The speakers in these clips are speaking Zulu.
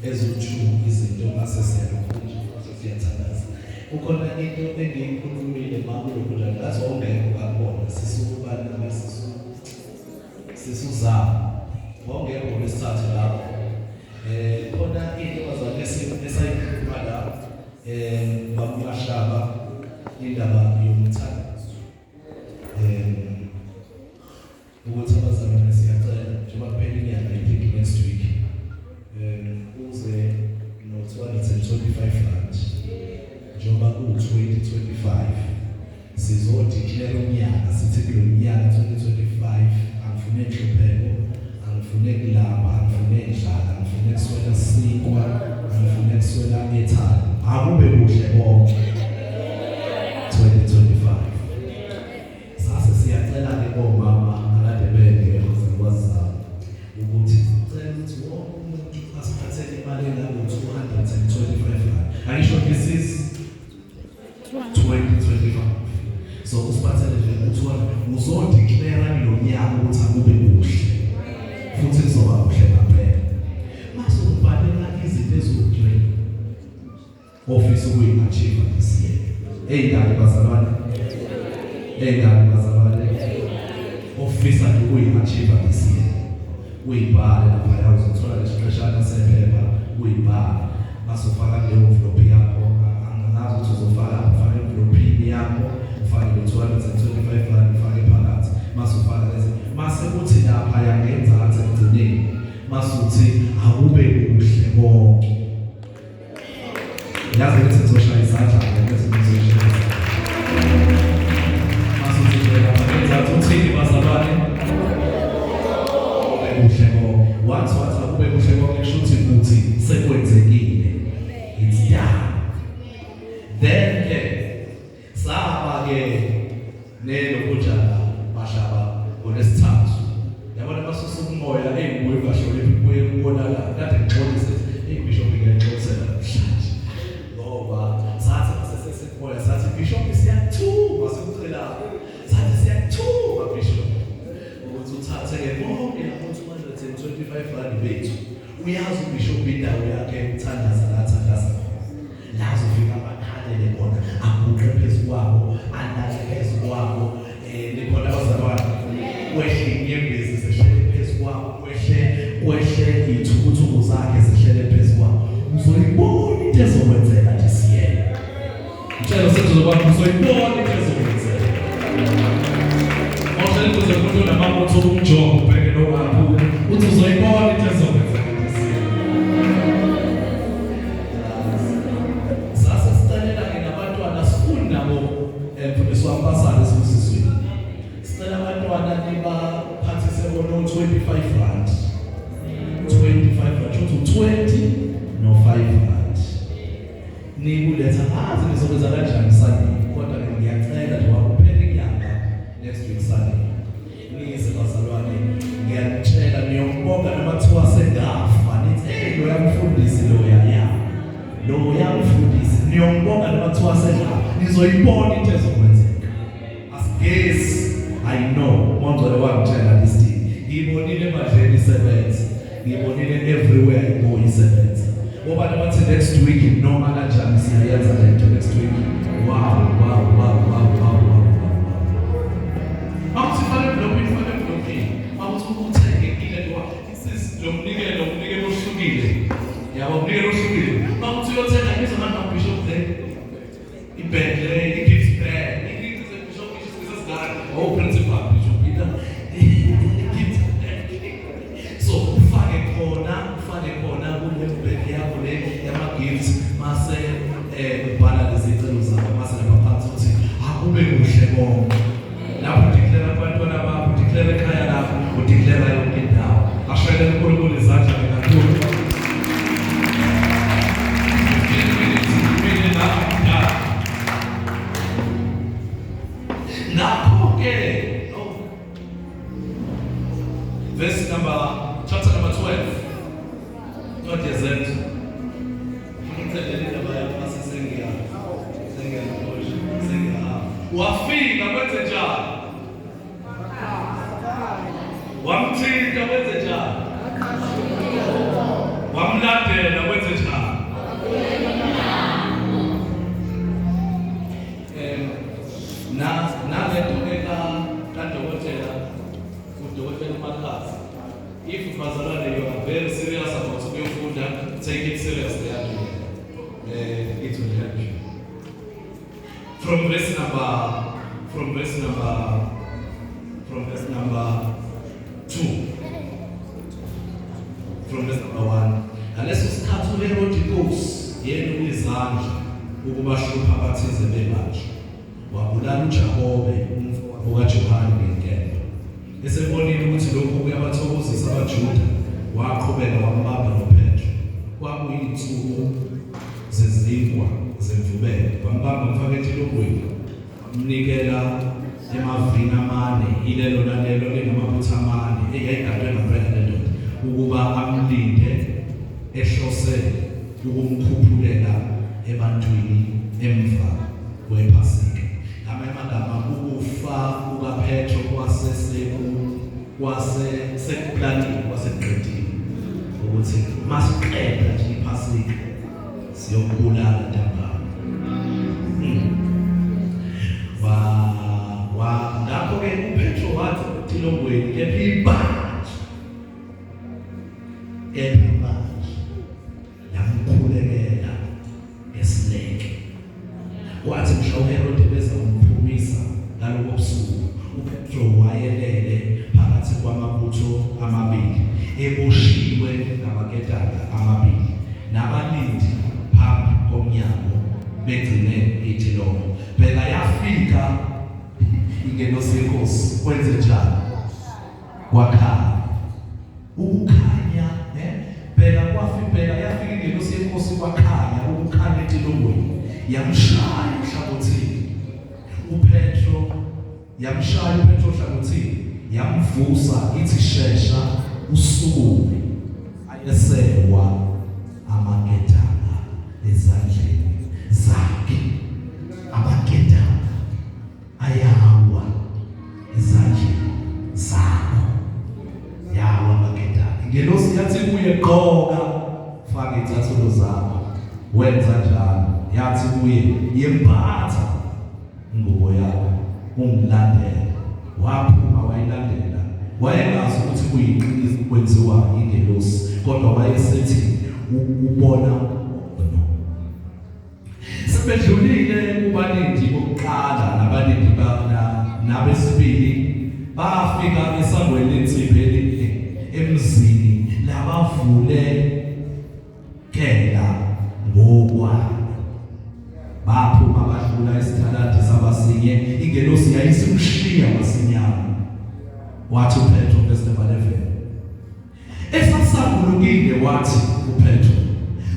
ezithu izinto ngasesena siyathandaza ukhona into engiyikhulumile makulokuja ngathi ongekho kakubona sisukubani sisuzama ongekho lesithathu lapho khona into bazake esayikhuluma la bakumashaba indaba yomthandazo ukuthi abazalwane siyacela njengoba kuphela inyanga iphiki next week uze no 225 rand njengoba ku-2025 sizodeclare unyaka sithi kulo nyaka 2025 angifune nhlupheko angifune kulapha angifune ndlala angifune kuswela sinkwa angifune kuswela ethali akube kuhle konke 2025 sase siyacela ke bomama akade beke ngokwazana ukuthi cela ukuthi wonke umuntu asiphathele imali engabe 225 rand ayisho this is 2025 so usiphathele nje ukuthi uzodeclare lo nyaka ukuthi akube kuhle futhi kuzoba kuhle ngampela mase ubhalela izinto ezokujwayela office ukuyi-achieve this year ey'ndaba bazalwane office ukuyi-achieve this year uyibhale laphaya uzothola lesiqeshana sephepha uyibhale mase ufaka leyo envelope yakho angazi ukuthi uzofaka ufake envelopini yakho ufake le 225 rand ufake phakathi mase ufaka lezi mase kuthi lapha yangenzansi ekugcineni mase uthi akube kuhle konke yazi ukuthi ngizoshaya izandla bese ngizoshaya mase uthi lapha ngenzansi uthini bazalwane kuhle konke once akube kuhle konke kusho ukuthi sekwenzekile it's done then saba ke nelokujala bashaba ngolesithathu yabona basusa umoya eyibuye bashole kuye kubonakala kade ngixolise bishop ngiyixolisela namhlanje ngoba sathi sesesimoya sathi bishop siyathuma sikucela sathi siyathuma bishop ukuthi uthathe ke bonke lapho 225 rand bethu uyazi ubishop indawo yakhe ukuthandaza lathandaza lazo fika bakhalele bona abuqe phezukwabo alale phezukwabo nikhona bazalwane kwehle inyembezi zehlele phezukwabo kwehle iy'thukuthuku zakhe zehlele phezukwabo uzoyibona into ezokwenzeka disiyele mtshelo sekuzokwakho uzoyibona into ezokwenzeka ohlele kuze kumuntu namamotho okumjongo ubheke lokapho uthi uzoyibona into ezokwenzeka swambasana sisizweni sicela abantwana nibaphathise bona 25 rand 25 rand uthi 20 no 5 rand nikuletha azi nizokwenza kanjani Sunday kodwa ngiyacela njengoba kuphela inyanga next week Sunday nize bazalwane ngiyacela niyongibonga noma kuthiwa sengafa nithi lo yamfundisi lo yamfundisi niyongibonga noma kuthiwa sengafa nizoyibona into ezokwenzeka yes I know manje wangitshela this thing ngibonile emadleni isebenza ngibonile everywhere I go isebenza ngoba nabathi next week noma kanjani siyayenza lento next week wow awusifane blocking awuthi ukuthenge ile nto this lomnikelo ohlukile yabo umnikelo ohlukile awuthi uyothenga izona bishop there ibhedle igift bag oh principal bishop Peter so ufake khona kule bag yakho le yama gifts mase ubhala lezicelo zakho mase lapha phansi uthi akube wamlandela wenze njani? Udokotela uMakhazi, if bazalwane you are very serious about ukuyofunda, take it seriously actually. It will help you. From verse number 2. From verse number 1. Ngaleso sikhathi uHerod inkosi yena izandla ukubashupha abathize bebanje. Wabulala uJakobe umfowabo kaJohane ngenkemba. Esebonile ukuthi lokhu kuyabathokozisa abaJuda, waqhubeka wambamba noPetro. Kwakuyinsuku zezingwa zemvubelo. Wambamba mfaka entilogweni, wamnikela emavini amane, ilelo nalelo linamabutho amane eyayigadwe ngaphela lendoda, ukuba amlinde ehlose ukumkhuphulela ebantwini emva kwePhasika. Ngamanye amagama ukufa kukaPetro kwasekuplanini kwaseqedile ukuthi masiqeda nje iPhasika siyokubulala ntambama. Ngakho-ke uPetro wathi entilongweni, kepha ibandla yamkhulekela ngesineke. Wathi mhla uHerode beza umphumisa ngalobo busuku, uPetro wayelele phakathi kwamabutho amabili, eboshiwe ngamaketanga amabili, nabalindi phambi komnyango begcine itilongo. Phela yafika ingelosi yenkosi, kwenze njani? Kwakhanya. Ukukhanya, phela yafika ingelosi yenkosi kwakhanya, ukukhanya etilongweni. Yamshaya uhlangothini uPetro, uhlangothini, yamvusa ithi shesha usukume. Ayesewa amaketanga ezandleni zakhe, amaketanga ayawa ezandleni zakho, yawa amaketanga. Ingelosi yathi kuye, gqoka, faka izathulo zakho. Wenza njalo. Yathi kuye, yembatha ingubo yakho, ungilandele. Waphuma wayilandela. Wayengazi ukuthi kuyiqiniso kwenziwa ingelosi, kodwa wayesethi ubona no. Sebedlulile kubalindi bokuqala nabalindi nabesibili, bafika esangweni lensibhe emzini, labavulekela ngokwabo. Baphuma badlula isithaladi sabasinye, ingelosi yayisimshiya masinyane. Wathi uPetro, verse number 11, esasangulukile wathi uPetro,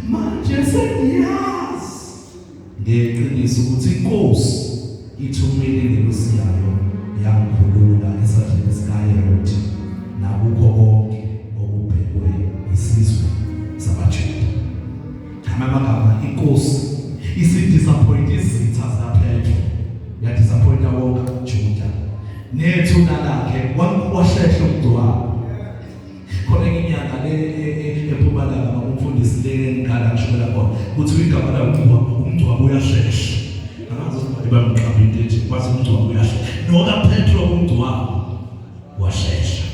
manje sengiyazi ngeqiniso ukuthi inkosi ithumile ingelosi yayo yangikhulula esandleni sikaHerodi nakukho konke okubhekwe isizwe sabaJuda. Ngamanye amagama, inkosi isidisappoint izitha zaPetro, yadisappointa wonke uJuda nethuna lakhe, washesha umdwabo. Khona inyanga ePhumalanga umfundisi ngala ngishobela khona ukuthi igama la umdwabo uyashesha. Angazi ukuthi bamqabile nje kwathi umdwabo uyashesha. Noka Petro umdwabo washesha.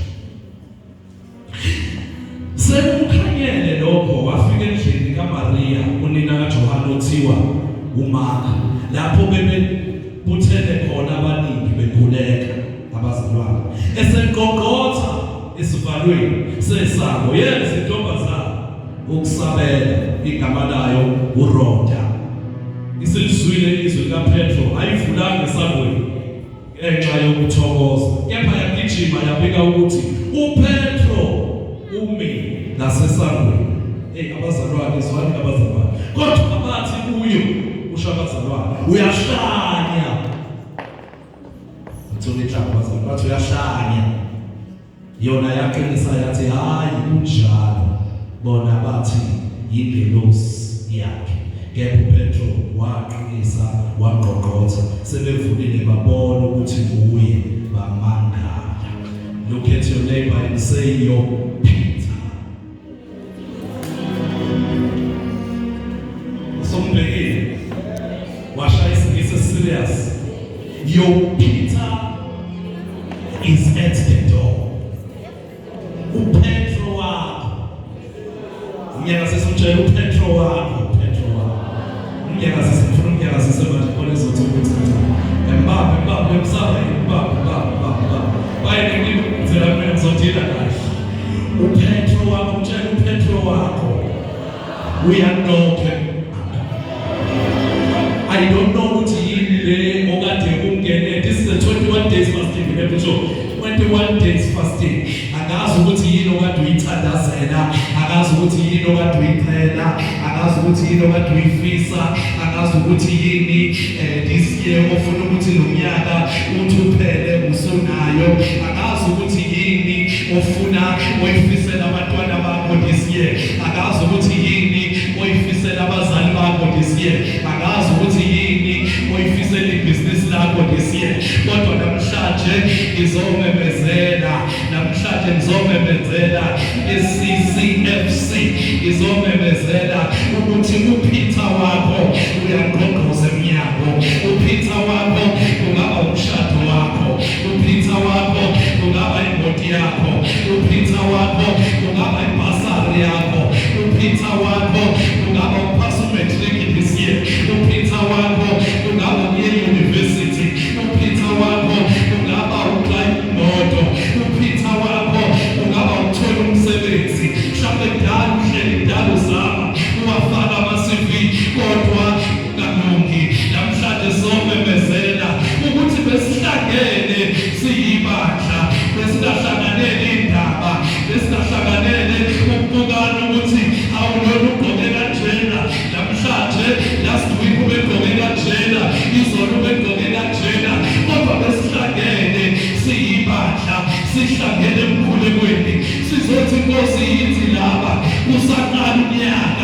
Sekukhanyele lokho, wafika endlini kaMaria unina kaJohane othiwa uMarka, lapho bebuthene khona abaningi bekhuleka abazalwane. Eseqoqotha esivalweni sesango, yenza intombazana ukusabela, igama layo uRhoda. Iselizwile izwi likaPetro, ayivulanga esangweni enxa yokuthokoza, kepha yagijima yabika ukuthi uPetro umi nasesangweni. Abazalwane, izwani abazalwane, kodwa abathi kuyo usho abazalwane, uyashanya. Bathi uyashanya. Yona yaqinisa yathi hayi kunjalo, bona bathi yingelosi yakhe. Kepha uPetro waqinisa, waqoqotha. Sebevulile babona ukuthi nguye, bamangala. Look at your neighbor and say, you're Peter. Your Peter is at the door. Petro wako. Mnyaka sesumtshela uPetro wako, Petro wako. Mnyaka sesifuna manje zokuthi Mbaba emsaba Mbaba. Bayini ngizela mina ngizodila kahle. uPetro wako mtshela uPetro wako. Uyanoke. I don't know ukuthi yini le okade ungene. This is a 21 days fasting episode. 21 days fasting. Akazi ukuthi yini okade uyithandazela, akazi ukuthi yini okade uyiqhela, akazi ukuthi yini okade uyifisa, akazi ukuthi yini this year ofuna ukuthi lo nyaka uthi uphele usunayo, akazi ukuthi yini ofuna uyifisela abantwana bakho this year, akazi ukuthi yini uyifisela abazali bakho this year, akazi ukuthi yini uyifisela ibusiness lakho this year. Kodwa namhlanje ngizomemezela, namhlanje ngizomemezela iCCFC, ngizomemezela ukuthi uPeter wakho uyangqongqoza emnyango, uPeter wakho kungaba umshado wakho, uPeter wakho kungaba imoti yakho, uPeter wakho kungaba ibhasari yakho, uPeter wakho kungaba uphasa umatric this year, uPeter wakho kungaba uye university, uPeter wakho kungaba uqala imoto, uPeter wakho kungaba uthola umsebenzi. Mhlawumbe kudala uhleli kudala uzama uwafaka ama-CV kodwa ungalungi. Namhlanje somemezela ukuthi besihlangene siyibandla, besingahlanganele indaba, besingahlanganele ukubukana ukuthi awulona ugqoke kanjena namhlanje, last week ubegqoke kanjena, izolo ubegqoke kanjena, kodwa besihlangene siyibandla, sihlangene emkhulekweni sizothi Nkosi yithi laba usaqala unyaka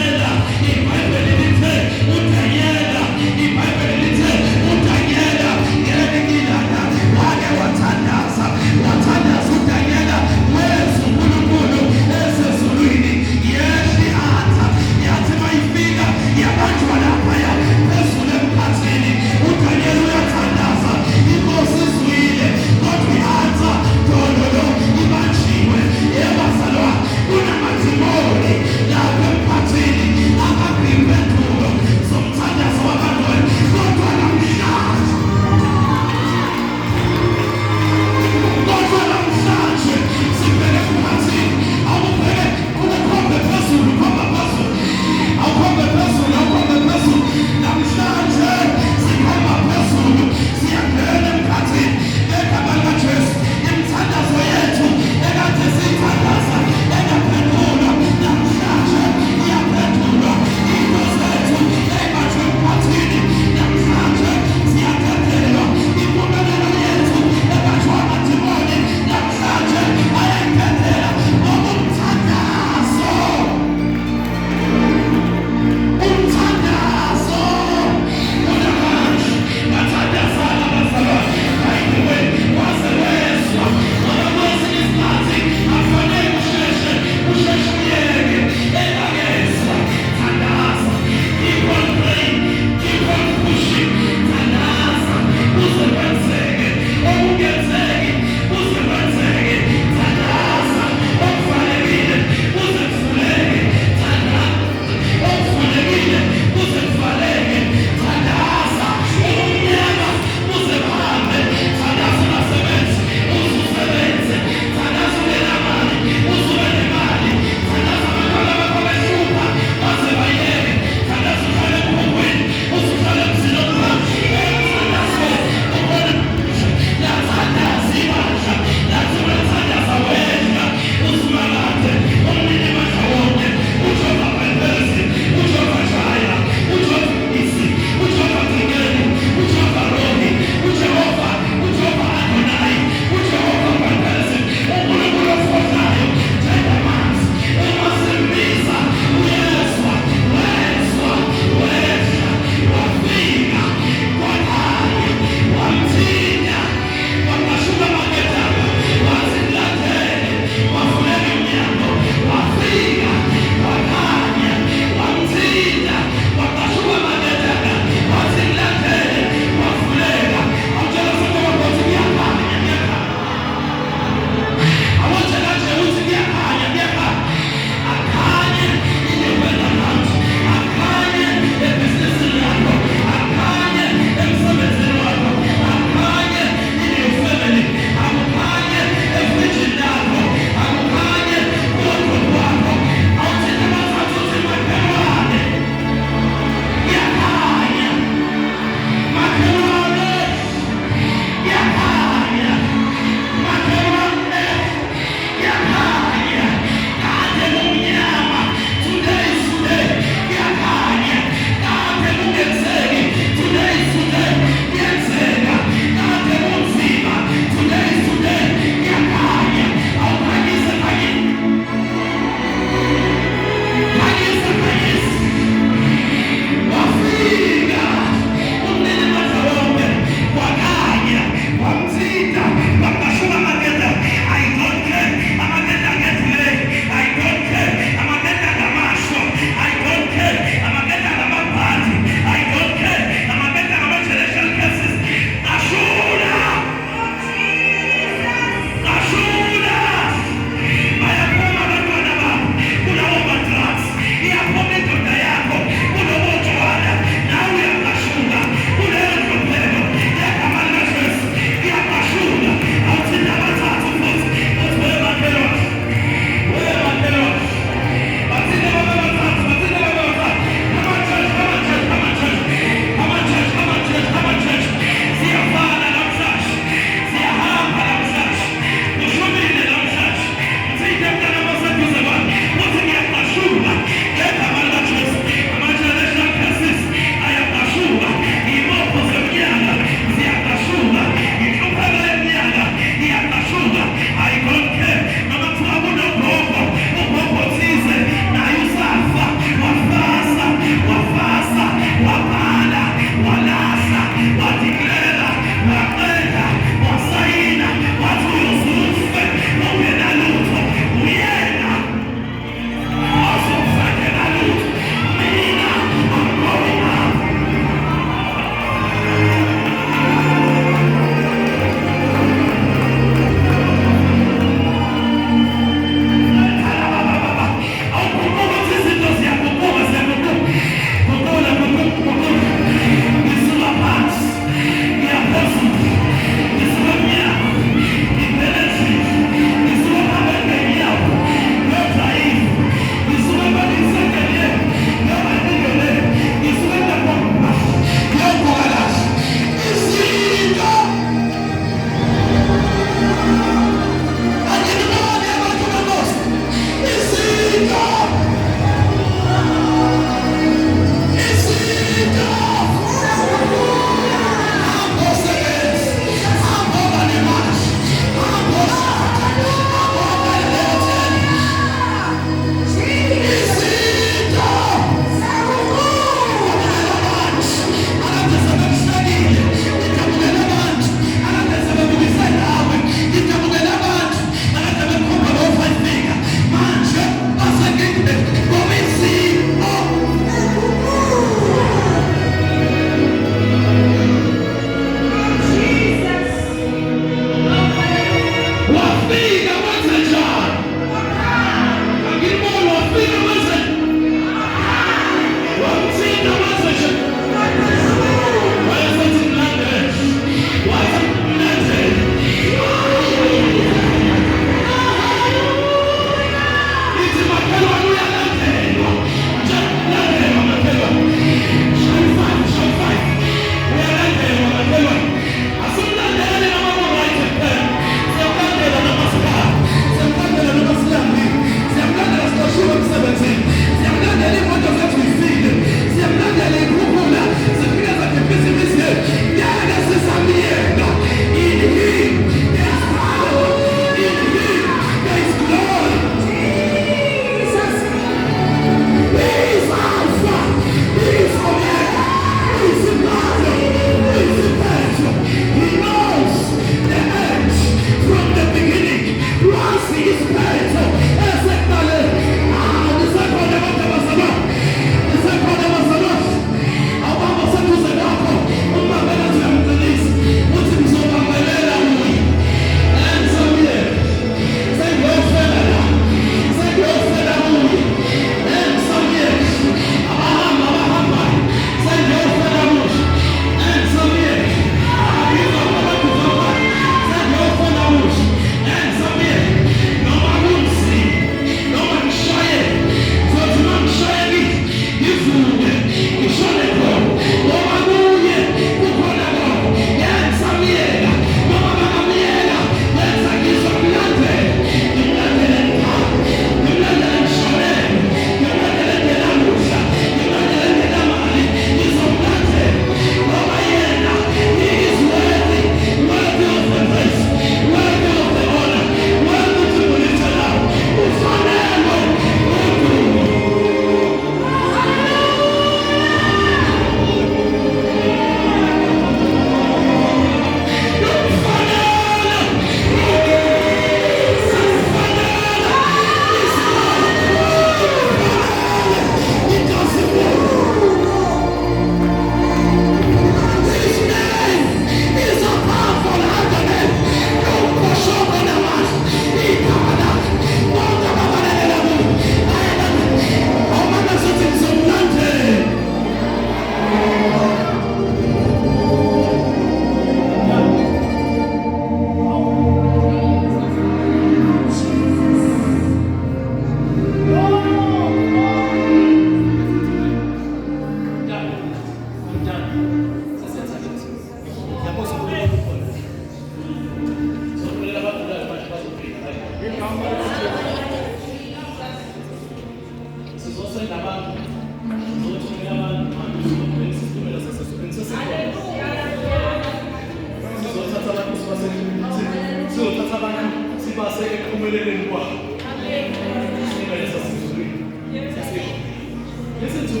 Listen to me.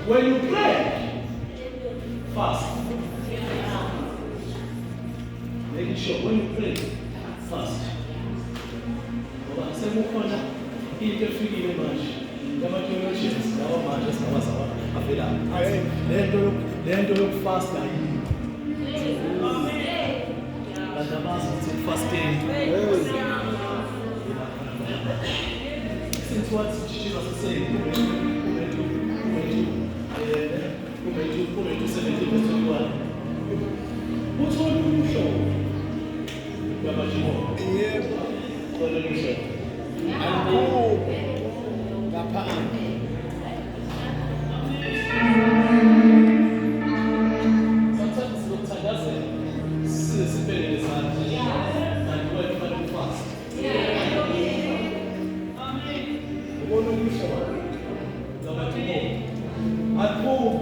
When you pray, fast. Making sure when you pray, fast. Interfere much. Then do look faster. And the master is fasting. Since what Jesus is saying, who made you 17 verse 21? Who told you to show? What did you show? Sometimes fast. At home,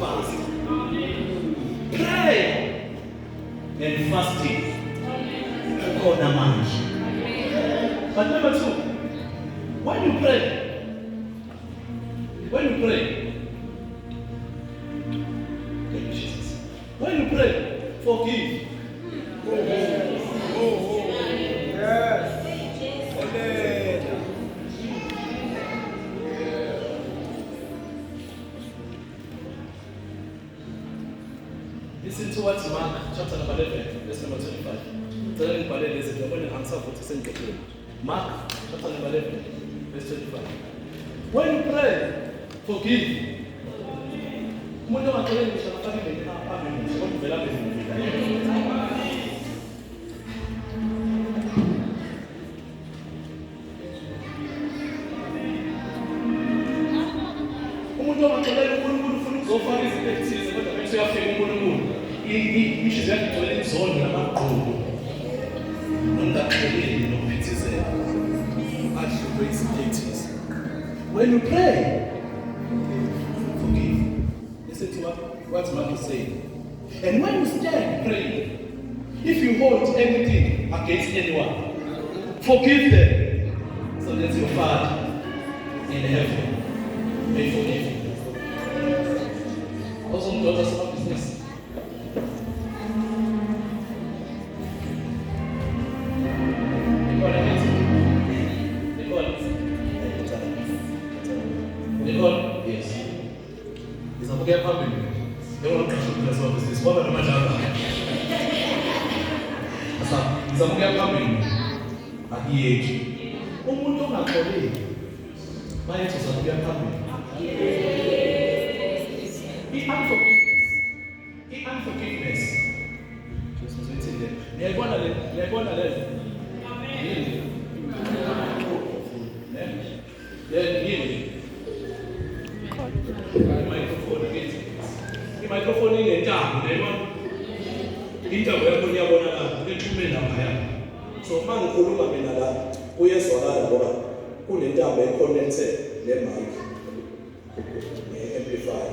fast. Pray and fasting. But number two, when you pray, when you pray, forgive. Listen to what Mark chapter number 11, verse number 25. Mark chapter number 11, verse 25. When you pray, forgive. When you pray, forgive. Listen to what Mark is saying. And when you stand praying, if you hold anything against anyone, forgive them, so that your Father in heaven may forgive you. Also, do us some business. Yes. Is a get family. They want to show us what business. What about the matter? Is a get family at the age. Umuntu ongakhole bayethi sokuya phambili. I-unforgiveness. Niyayibona le. Amen. Microphone inentambo leyona intambo yakho iyabonakala ethumela phaya so mangikhuluma mina la uyezwakala ngoba kunentambo econnected ne-mic ne-amplifier.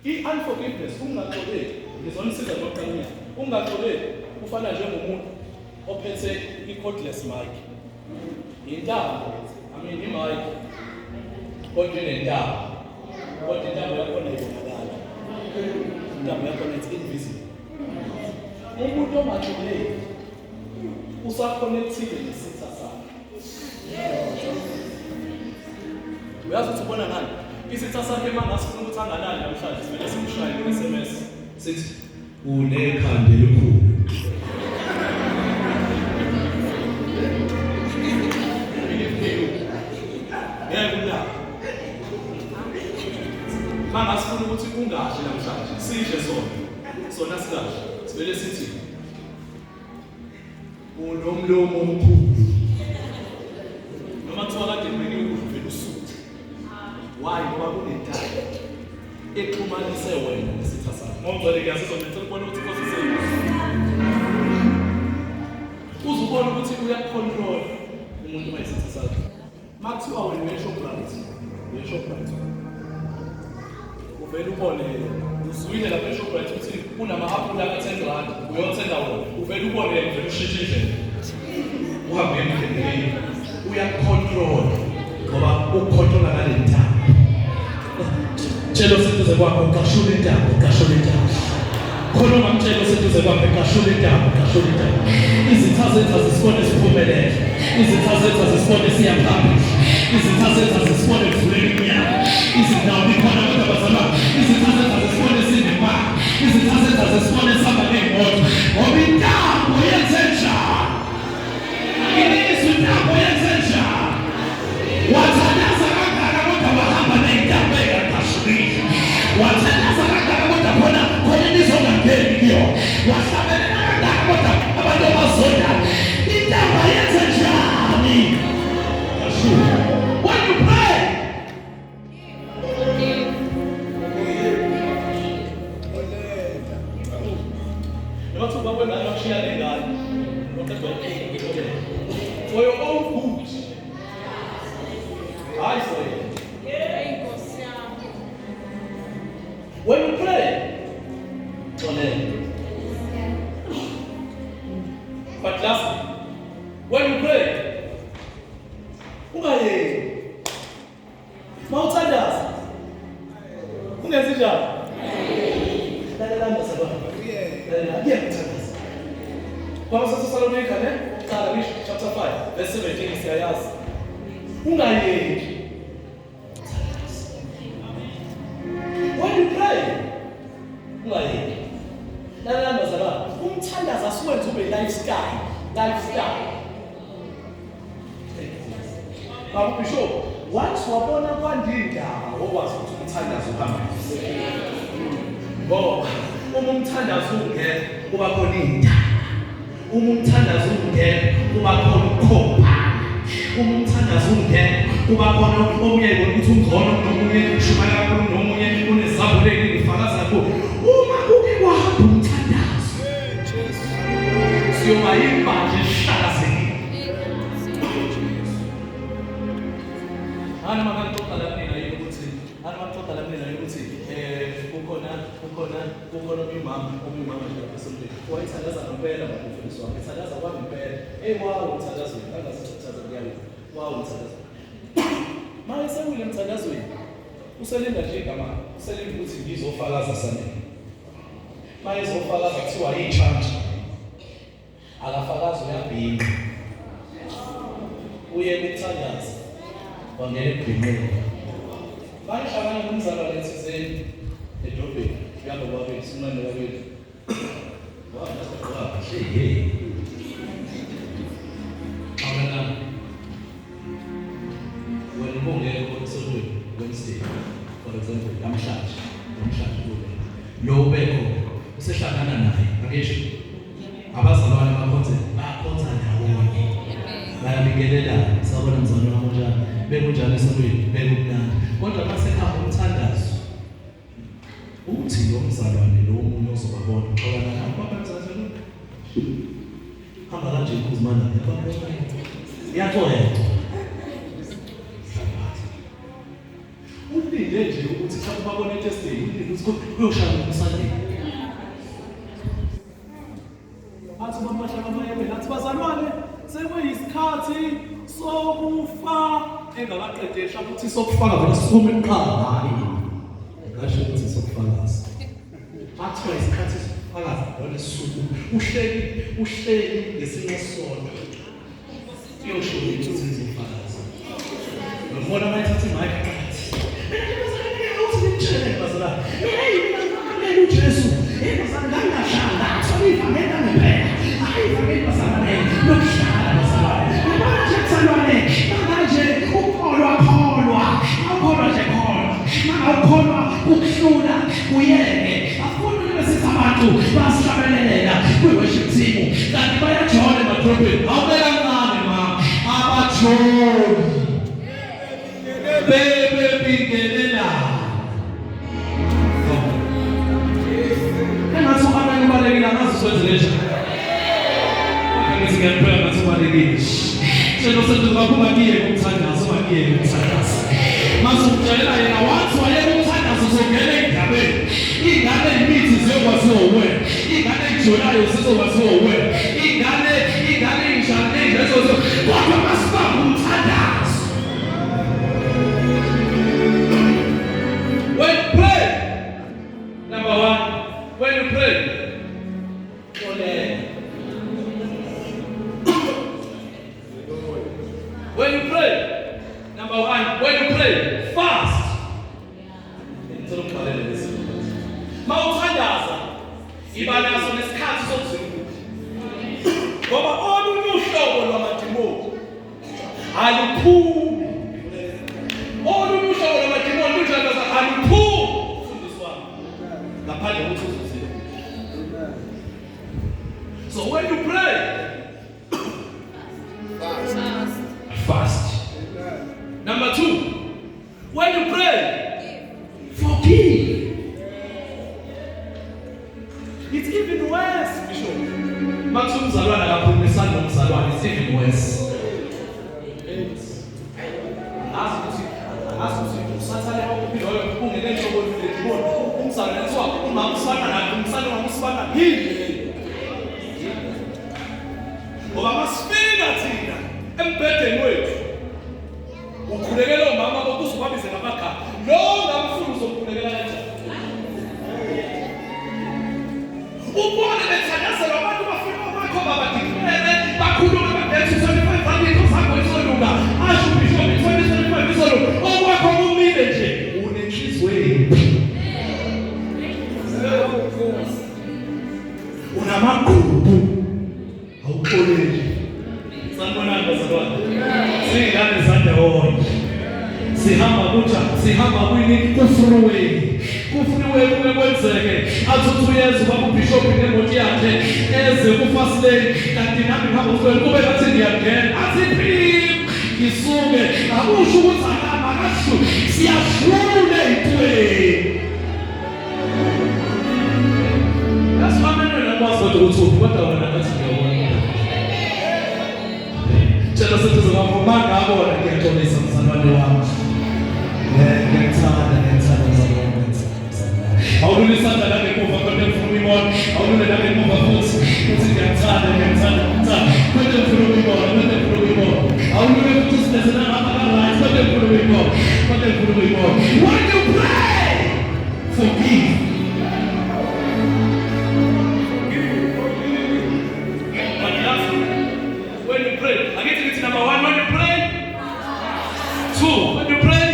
I-unforgiveness ungaxoleli ngizonisiza nokuqina ungaxoleli ufana njengomuntu ophethe i-cordless mic intambo i-mic kodwa inentambo kodwa intambo yakhona ibonakala intambo yakhona it's invisible. Umuntu ongaxoleli usakhonekthile nesitha sakhe. Uyazi ukuthi ubona ngani isitha sakhe mangasifuna ukuthi angalali namhlanje simele simshaye nge-SMS sithi unekhanda elikhulu. Mangasifuna ukuthi kungahle namhlanje sidle sona singahle sivele sithi unomlomo omkhulu. Noma kuthiwa kade ngibekile ukuvela usuthi. Why ngoba kunentando exhumanise wena nesitha sakho. Ngomvele kuyasizwa ngicela ukubona ukuthi Nkosi iseyiyo. Uzubona ukuthi uyacontrol umuntu mayisitha sakho. Makuthiwa wena uye-Shoprite. Uvele ubone uzwile lapha e-Shoprite ukuthi kunama-apula ka-10 rand uyothenga wona. Uvele ubone uvele ushintshe indlela. Uhambe endleleni uyacontrol ngoba ucontrola ngale ntamo. Tshelo seduze kwakho kashula intamo. Khona umtshelo seduze kwakho kashula intamo. Izitha zethu azisibone siphumelele. Izitha zethu azisibone siya phambili. Izitha zethu azisibone kuvuleka iminyango. Izindawo ikhona kodwa bazalwane. Izitha zethu azisibone sinemali. Izitha zethu azisibone sihamba ngey'moto. Ngoba intamo yenze njani? Ilizwi intamo yenze njani? Wathandaza kangaka kodwa bahamba ney'ntambo ey'ngakashulile. Wathandaza kangaka kodwa khona into ongangeni kuyo. Wahlabelela kangaka kodwa abantu abazondayo. Intamo yenze njani? When you pray, for your own good. I say, when you pray, but lastly, when you pray, mawuthandaza ungenzi njani? Lalela masababa. Ngiyakuthandaza. KwaMasatha ne? Qala ngisho chapter 5 verse 17 siyayazi. Ungayeki. When you pray, ungayeki. Lalela masababa. Umthandaza siwenza ube lifestyle. Bishop, once wabona kwandindaba okwazi ukuthi umthandazo uhambe. Ngoba umthandazo ungena kuba khona indaba. Umthandazo ungena kuba khona ukukhopha. Umthandazo ungena kuba khona omunye ukuthi ungcono nomunye ushumela kakhulu nomunye unezabuleli ngifakaza zakho. Uma kuke kwahamba umthandazo. Siyoba imbaje ehlakazekile. Ana makantoka la mina ukuthi kukhona umama nje esontweni. Wayithandaza ngempela ngomfundisi wami. Ithandaza kwami impela. Wow umthandazweni. Angasithatha kuyayo. Wow umthandazo. Manje sewule emthandazweni. Uselinda nje igama. Uselinda ukuthi ngizofakaza Sunday. Manje izofakaza kuthiwa i-church. Akafakazi uyabhinqa. Uye ukuthandaza. Wangena ebhinqeni. Bayihlangana nomzalwane thizeni edrobheni. Yabo babethu, umnandi babethu. When ubongekho esontweni Wednesday, for example, namhlanje kube. Lo ubekho usehlangana naye, akesho. Abazalwane bakhonza ndawonye. Bayabingelelana, sabona mzalwane wami njalo. Bekunjalo esontweni, bekumnandi. Kodwa masekhamba umthandazo. Uthi lo mzalwane lo omunye ozobabona uxolana nabo babenzani lo. Hamba kanje ikhuzimana yabantu. Iyaxoxa. Ulinde nje ukuthi mhlawumbe babone itesting, ulinde ukuthi kuyoshaya umsandeni. Athi bamashaka amayebe nathi bazalwane sekuyisikhathi sokufa engakaqedesha ukuthi sokufaka vele sikume eqala hayi. Ngasho ukuthi sokufakaza. Athi isikhathi sokufakaza ngale suku uhleli ngesinye sonto. Uyosho ukuthi uzofakaza. Ngibona manje ukuthi mic phakathi. Mina bazalwane mina uJesu bazalwane ngashanga ngivamela ngempela ayivamela bazalwane nokuhlala bazalwane manje bazalwane manje ukholwa nje mangawukholwa ukuhlula uyeke afuna bese abantu basihlabelelela kwi-worship team kanti bayajola emadrobheni ebishopini awubekancane ma abajoli bebebingelela engathi abantu balekile angaziswenzele nje ngiyapela ngathi balekile selo senzo kakhulu akiye ukuthandaza bakiye ukuthandaza masukujayela yena wathi wayeka ukuthandaza sokungena endabeni ingane imithi ziyokwaziwa uwena ingane ejolayo zizokwaziwa uwena ingane injani lezo kodwa masibamba umthandazo. When you pray, number one, when you pray, when you pray, number one, when you pray, fast. Mawuthandaza ibala naso nesikhathi sokuzimu. Ngoba olunye uhlobo lwamadimoni aluphumi. Olunye uhlobo lwamadimoni luthandaza aluphumi. Mfundisi wami. Ngaphandle kokuthi uzuzile. So when you pray, fast. Number two, when you pray, forgive. It's even worse, Bishop. Maximum Zalwana akaphumisa nomzalwane, it's even worse. Ask usathane okuphila ungeke nje ubone umzalwane ethiwa ungamsana naye umsana ungamsana yini. Ngoba masifika thina embhedeni wethu ukhulekela umama okuzubabize ngamagama lo ngamfuna uzokhulekela kanjani. Ubone bethandazela abantu bafika bakho babadikele bakhuluma babethi 25 zakho izolunga asho Bishop 25 izolunga okwakho kumile nje unenhliziyo unamagubu awuxoleli sanibona bazalwane singane zandawonye sihamba kwini kufreeway kube kwenzeke athuthi uyeza ubaba uBishop nemoti yakhe eze ku-fast lane kanti nami ngihamba kube ngathi ngiyangena athi ngisuke akusho ukuthi akasho siyafuna ey'tweni. Yasimanele nakwazi kodwa ukuthi kodwa wena ngathi ngiyabona tshela sithi zingavumanga abona ngiyaxolisa mzalwane wami ngiyakthanda mzalwane. Awulule isandla lami emuva kodwa ngifuna ukuyibona awulule lami emuva futhi ngiyakthanda kodwa ngifuna ukuyibona awulule futhi sinezela ngapha ka-right kodwa ngifuna ukuyibona when you pray forgive. When you pray, I get to get to number one. When you pray, two. When you pray,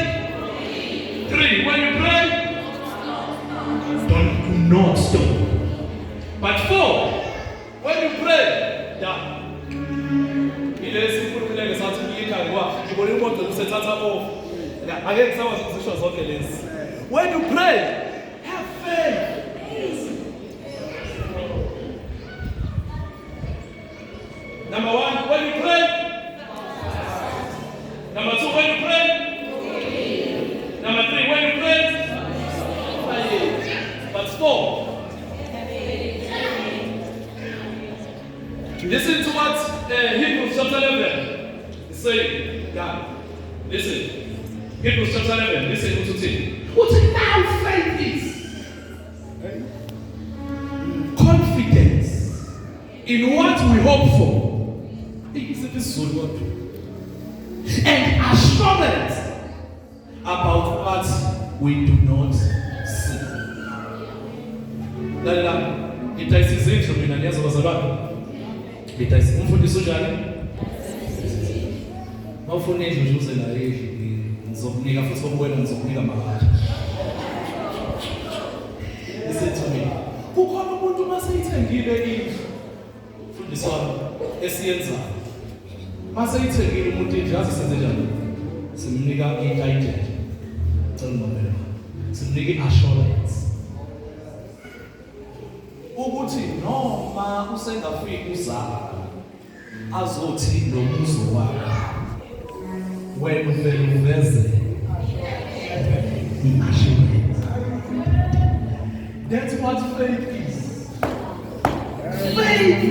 three. When you pray, do not stop. But four. When you pray, down. When you pray, have faith. Number one, when you pray. Number two, when you pray. Number three, when you pray. But four. Listen to what Hebrews chapter 11 is saying. God, listen. Hebrews chapter 11, listen to it. What now faith is? Confidence in what we hope for. And assurance about what we do not see. Dala, itaisizisho mina niazo bazalwane. Itaisizisho mfundisi njani? Mawufuna indlu nje uzela yedli ngizokunika futhi kokuwena ngizokunika mahhala. Listen to me. Kukhona umuntu maseyithengile indlu. Mfundisi wami esiyenzayo. Maseyithengile umuntu indlu yazi senze njani? Simnika i-title. Tselumamela. Simnika i-assurance. Ukuthi noma usengafiki uzala azothi nomuzo wakho wena uvele uveze i-assurance. That's what faith is. Faith.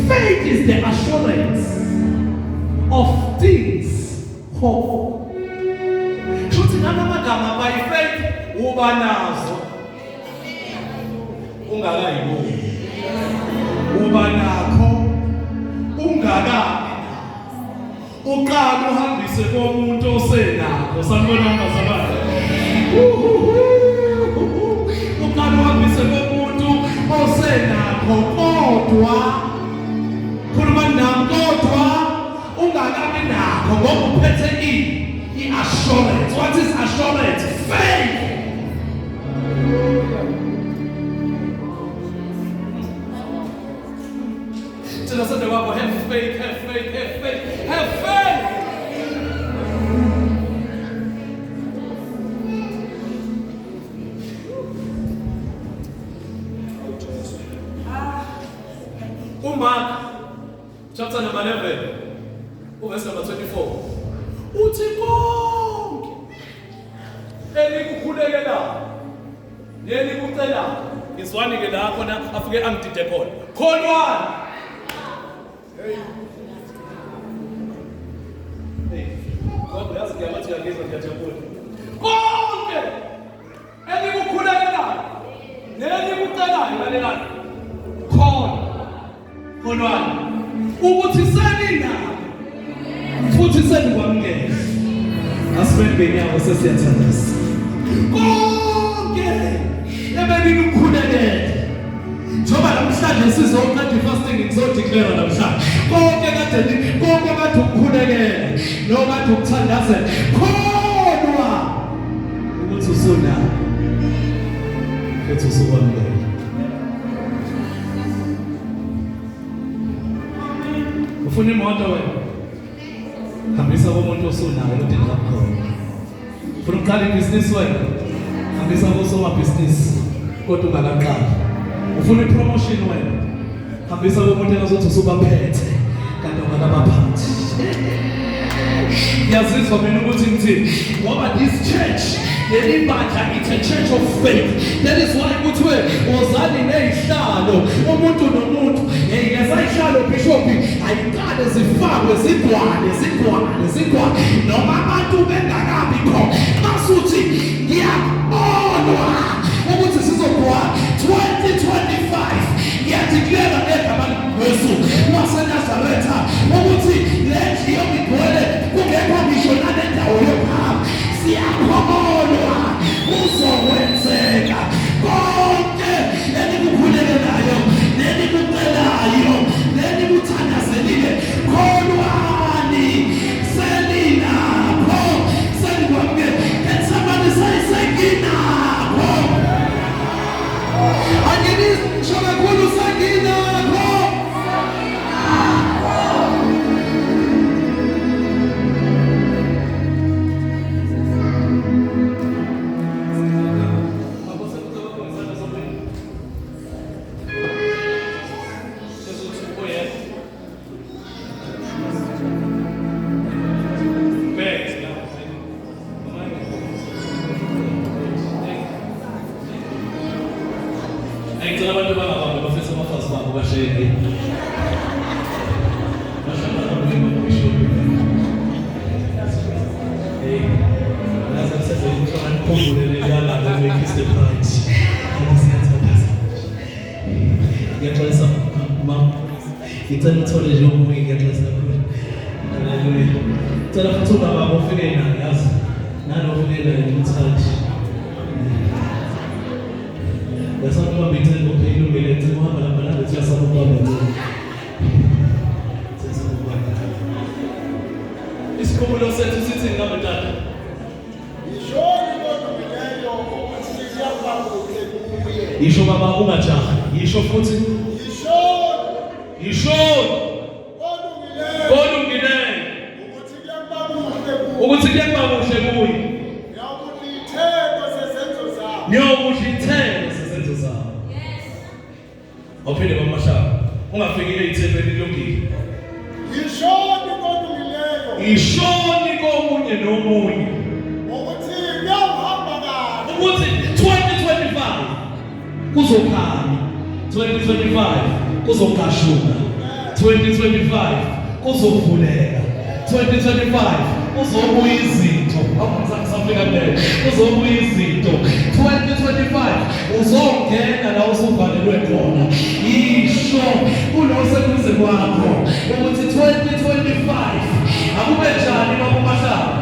Faith is the assurance of things hoped. Shuthi namagama by faith uba nazo ungakayiboni, uba nakho ungakabi, uqala uhambise komuntu osenakho. Sanibona abazalwane, uqala uhambise komuntu osenakho, kodwa khuluma nami, kodwa ungakabi nakho ngoba uphethe i-assurance. What is assurance? Faith. Tell us the Bible, have faith, have faith, have faith, have faith. Mark chapter number 11, verse number 24. Uthi konke elikukhulekela nelikucela ngizwani ke la khona afike angidide khona khonwani. Kodwa yazi ngiyabathi ngiyageza ngiyajabula. Konke elikukhulekela nelikucelayo lalelani khonwani ukuthi senina futhi senikwamukela. Asibeni benyawo sesiyathandaza. Konke ebenikukhulekela njoba namhlanje sizoqeda ifasting ngizodeclare namhlanje konke kade ukukhulekela noma kade ukuthandazela khonwa ukuthi usona futhi usukwamukela. Ufuna imoto wena, hambisa komuntu osunayo udinga kakhulu. Ufuna uqala ibhizinisi wena, hambisa kosomabhizinisi kodwa ungakaqali. Ufuna ipromotion wena, hambisa komuntu engazothi usubaphethe kanti ungakabaphathi. Yazizwa mina ukuthi ngithini ngoba this church lelibandla it's a church of faith. That is why kuthiwe wozani nezihlalo umuntu nomuntu ngesayihlalo bishop ayiqale zifakwe zigwane noma abantu bengakabi khona masuthi ngiyabonwa ukuthi sizokwa 2025 ngiyadeclare ngegama likaJesu waseNazaretha ukuthi lethi yomigwele kungekho ngisho nale ndawo yokuhamba siyakholwa kuzokwenzeka konke elikukhulekelayo nelikucelayo nelikuthandazelile kholwani seninapho senikwamukela. Can somebody say senginapho? Anginisho kakhulu senginapho. Isikhumulo sethu sithi ngabantwana yisho baba ungajaha yisho futhi yisho kolungile ukuthi kuyakuba kuhle kuye ngiyokuthi ithelo sezenzo zabo. Awuphinde bamashaka. Ungafikile eThekwini kulungile. Ishoni kodwa Ishoni komunye nomunye. ukuthi uyahamba kahle. Ukuthi 2025 kuzokhanya. 2025 kuzokashuka. 2025 kuzovuleka. 2025 kuzobuya izinto. Awusafika kuleyo. Kuzobuya izinto. 2025 uzongena la usuvalelwe khona. Yisho kunoseduze kwakho ukuthi 2025 akube njani bakumahlaba.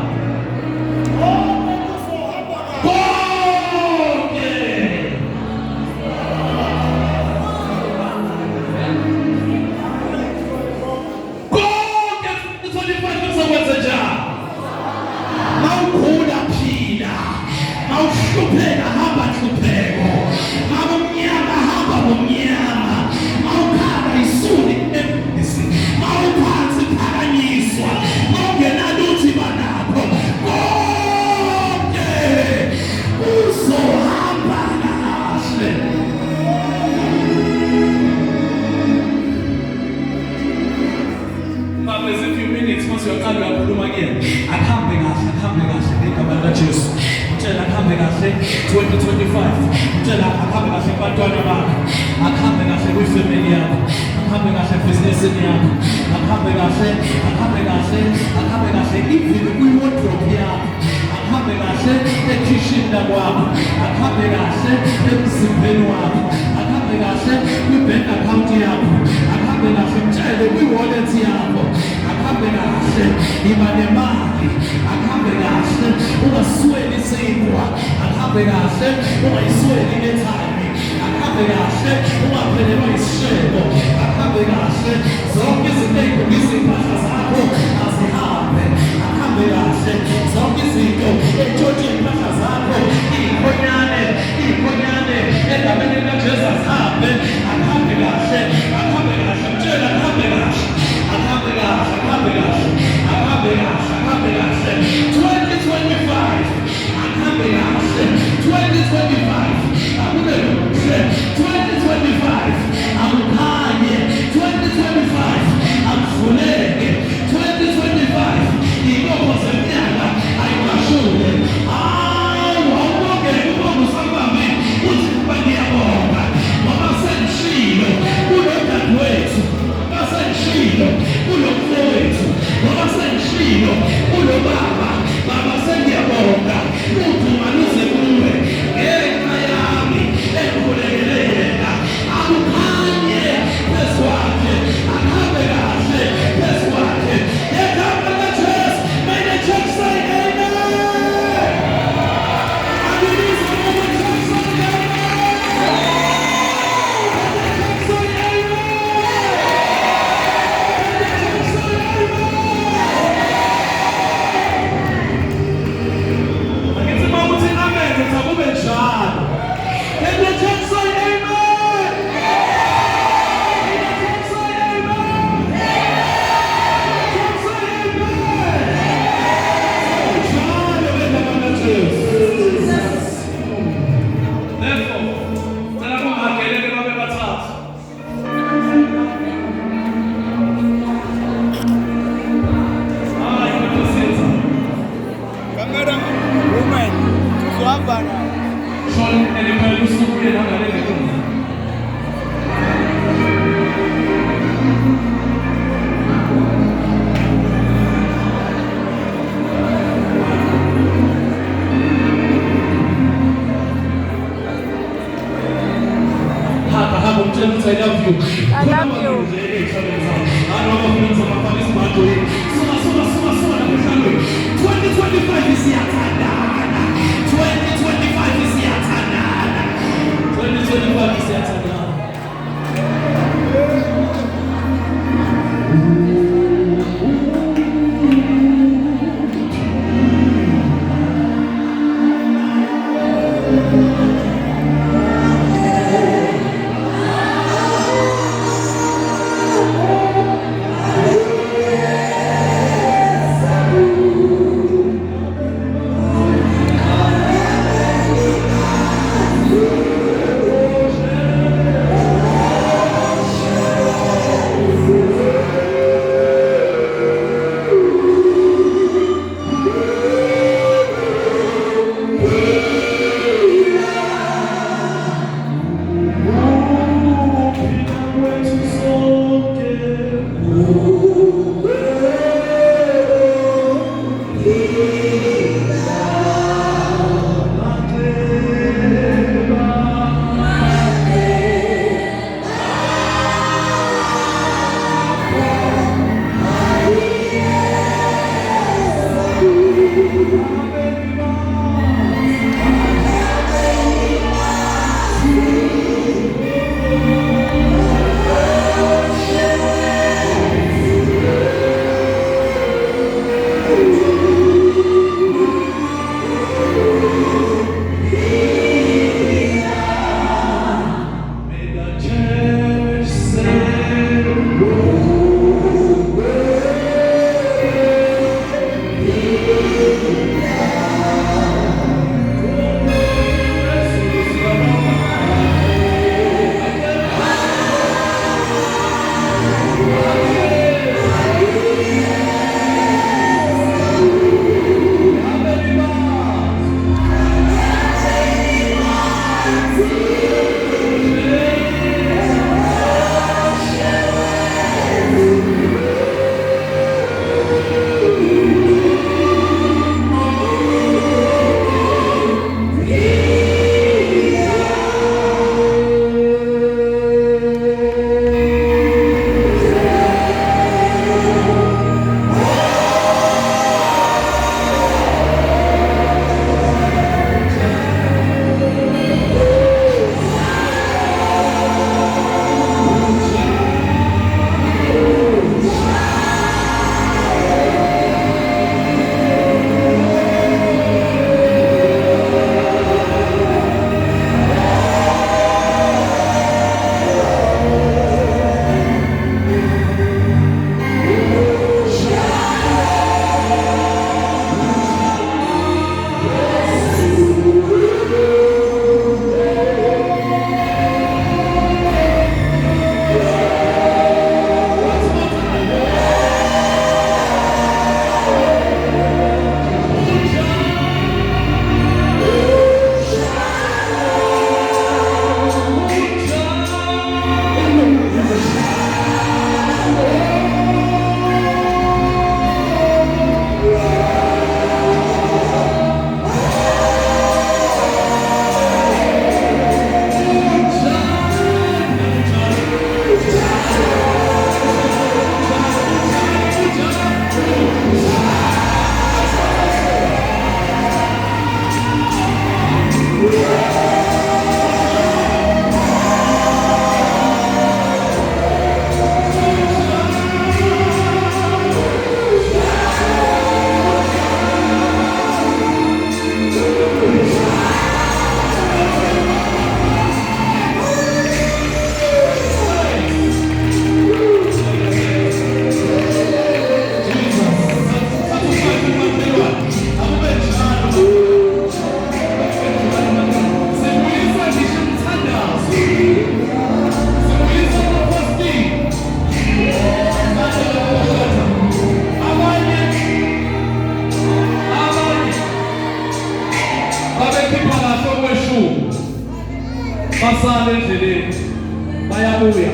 ayabuya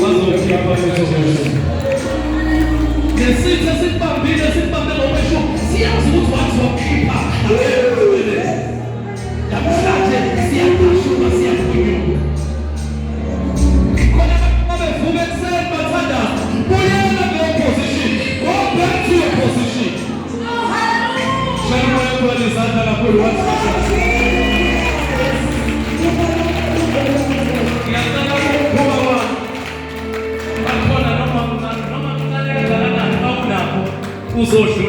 bazokhipha lezo nesitha sibambile ngokwesho siyazi ukuthi wazokhipha namhlanje siyaqashuka siyaphunyuka khona babevuka ekuseni bathanda buyela nge-opposition go back to your position. Shana moyo izandla kakhulu wathi ngiyacela ukuphuma wami bakhona noma kunani kangakanani awunakho uzodlula